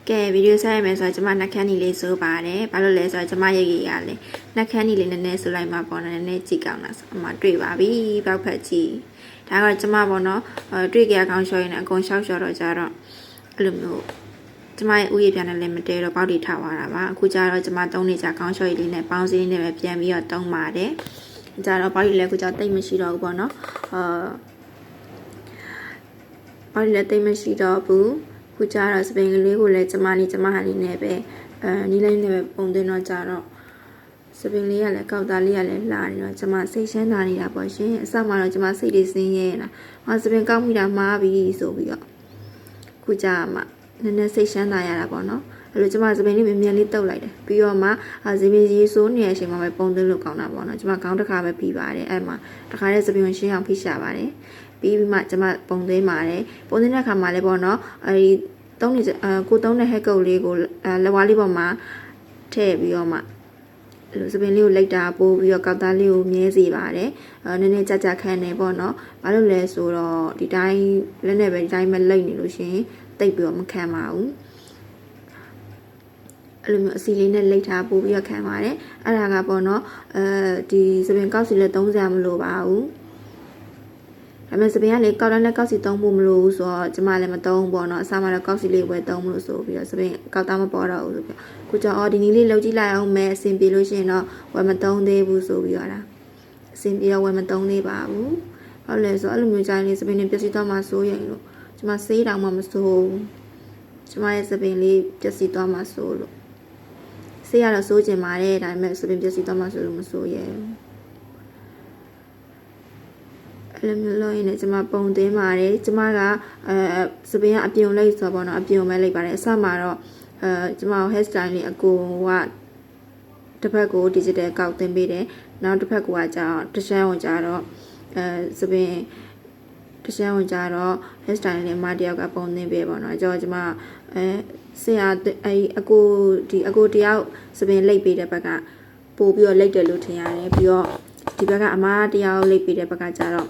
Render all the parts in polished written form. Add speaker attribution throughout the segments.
Speaker 1: ကဲဗီဒီယိုဆက်ရမယ်ဆိုတော့ကျွန်မနှက်ခမ်းနီလေးဆိုပါတယ်ဘာလို့လဲဆိုတော့ကျွန်မရေကြီးရလဲနှက်ခမ်းနီလေးနည်းနည်းဆိုလိုက်မှာပေါ့နော်နည်းနည်းကြည့်ကောင်းတာဆိုအမှတွေ့ပါပြီပေါက်ဖက်ကြည့်ဒါကတော့ကျွန်မပေါ့နော်တွေ့ကြကောင်းရှော့ရင်အကုန်ရှောက်ရှော့တော့ကြတော့အဲ့လိုမျိုးကျွန်မရဲ့ဥယျာဉ်ပြန်နဲ့လည်းမတဲတော့ပေါက်တီထားသွားတာပါအခုကျတော့ကျွန်မသုံးနေကြကောင်းရှော့ရည်လေးနဲ့ပေါင်းစည်းလေးနဲ့ပဲပြန်ပြီးတော့သုံးပါတယ်ကြတော့ပေါက်တီလည်းအခုကျတိတ်မရှိတော့ဘူးပေါ့နော်ပေါက်တီလည်းတိတ်မရှိတော့ဘူးခုကြတော့စပင်ကလေးကိုလည်းကျမဟာလေးနဲ့ပဲနီးလိုက်နဲ့ပဲပုံသွင်းတော့ကြတော့စပင်လေးကလည်းကောက်သားလေးကလည်းလှနေတော့ကျမစိတ်ရှမ်းသာနေတာပေါ့ရှင်အစမှတော့ကျမစိတ်လေးစင်းရဲနေတာဟာစပင်ကောက်မိတာမှားပြီဆိုပြီးတော့ခုကြမှနည်းနည်းစိတ်ရှမ်းသာရတာပေါ့နော်အဲ့လိုကျမစပင်လေးမြန်မြန်လေးတုပ်လိုက်တယ်ပြီးတော့မှစပင်ကြီးစိုးနေတဲ့အချိန်မှာပဲပုံသွင်းလို့ကောင်းတာပေါ့နော်ကျမခေါင်းတစ်ခါပဲပြီးပါတယ်အဲ့မှာတစ်ခါတည်းစပင်ကိုရှင်းအောင်ဖိရှာပါတယ်ပြီးပြီးမှကျမပုံသွင်းပါတယ်ပုံသွင်းတဲ့အခါမှာလည်းပေါ့နော်အဲဒီသုံးနေကိုသုံးတဲ့ဟက်ကုတ်လေးကိုလက်ဝါးလေးပေါ်မှာထည့်ပြီးတော့မှအဲ့လိုစပင်လေးကိုလိုက်တာပိုးပြီးတော့ကောက်သားလေးကိုမြဲစေပါတယ်နည်းနည်းကြကြခန့်နေပေါ့နော်ဘာလို့လဲဆိုတော့ဒီတိုင်းလက်နဲ့ပဲဒီတိုင်းပဲလိမ့်နေလို့ရှင်တိတ်ပြီးတော့မခံပါဘူးအဲ့လိုမျိုးအစီလေးနဲ့လိတ်ထားပို့ပြီးတော့ခံပါတယ်အဲ့ဒါကပေါ့နော်ဒီစပင်ကောက်စီလည်းသုံးစရာမလိုပါဘူးဒါပေမဲ့စပင်ကလေကောက်တန်းနဲ့ကောက်စီသုံးဖို့မလိုဘူးဆိုတော့ကျမလည်းမသုံးပေါ့နော်အစားမှာတော့ကောက်စီလေးပဲသုံးမလို့ဆိုပြီးတော့စပင်ကောက်သားမပေါ်တော့ဘူးဆိုပြီးခုကျတော့ဒီနည်းလေးလုပ်ကြည့်လိုက်အောင်မယ်အဆင်ပြေလို့ရှိရင်တော့ဝယ်မသုံးသေးဘူးဆိုပြီးတော့လားအဆင်ပြေတော့ဝယ်မသုံးသေးပါဘူးဟုတ်လဲဆိုအဲ့လိုမျိုးကြိုင်းလေးစပင်နဲ့ပျက်စီးသွားမှစိုးရင်လို့ကျမဆေးတောင်မှမစိုးဘူးကျမရဲ့စပင်လေးပျက်စီးသွားမှစိုးလို့ဆေးရတော့စိုးကျင်ပါတယ်ဒါပေမဲ့စပင်ပျက်စီးသွားမှဆိုလို့မစိုးရဲဘူးအဲ့လိုမျိုးလို့ရင်းနဲ့ကျမပုံသွင်းပါတယ်ကျမကစပင်ကအပြုံလိုက်ဆိုတော့နော်အပြုံမဲ့လိုက်ပါတယ်အစမှာတော့ကျမ hair style လေးအကိုကတစ်ဖက်ကို digital ကောက်သွင်းပေးတယ်နောက်တစ်ဖက်ကကြာတရှမ်းဝင်ကြတော့စပင်တရှမ်းဝင်ကြတော့ hair style လေးမတယောက်ကပုံသွင်းပေးပေါ့နော်ကျွန်မဆရာအကိုတယောက်စပင်လိပ်ပေးတဲ့ဘက်ကပို့ပြီးတော့လိပ်တယ်လို့ထင်ရတယ်ပြီးတော့ဒီဘက်ကအမားတယောက်လိပ်ပေးတဲ့ဘက်ကကြတော့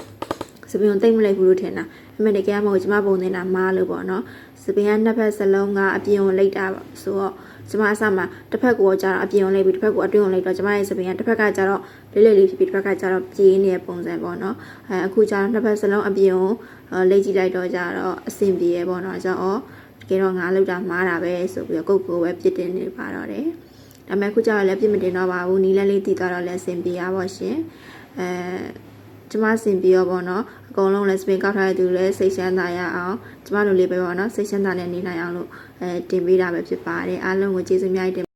Speaker 1: စပင်ကိုတိတ်မလိုက်ဘူးလို့ထင်တာအမေတကယ်မဟုတ်ကျမပုံနေတာမားလို့ပေါ့နော်စပင်ကနှစ်ဖက်စလုံးကအပြင်ကိုလိပ်တာဆိုတော့ကျမအစမှာတစ်ဖက်ကိုကြတော့အပြင်ကိုလိပ်ပြီးတစ်ဖက်ကိုအတွင်းကိုလိပ်တော့ကျမရဲ့စပင်ကတစ်ဖက်ကကြတော့လေးလေးဖြစ်ပြီးတစ်ဖက်ကကြတော့ပြေးနေတဲ့ပုံစံပေါ့နော်အခုကြတော့နှစ်ဖက်စလုံးအပြင်ကိုလိပ်ကြည့်လိုက်တော့ကြတော့အဆင်ပြေရပေါ့နော်ကြောင့်တကယ်တော့ငါလိပ်တာမားတာပဲဆိုပြီးတော့ကုတ်ကိုပဲပြစ်တင်နေပါတော့တယ်ဒါပေမဲ့ခုကျတော့လည်းပြစ်မတင်တော့ပါဘူးနီးလန်းလေးတည်သွားတော့လည်းအဆင်ပြေရပါရှင်ကျမစင်ပြီးတော့ပေါ့နော်အကုန်လုံးလည်းစပင်ကောက်ထားတဲ့သူလည်းစိတ်ရှမ်းသာရအောင်ကျမတို့လေးပဲပေါ့နော်စိတ်ရှမ်းသာနဲ့နေနိုင်အောင်လို့တင်ပေးတာပဲဖြစ်ပါတယ်အားလုံးကိုကျေးဇူးများတင်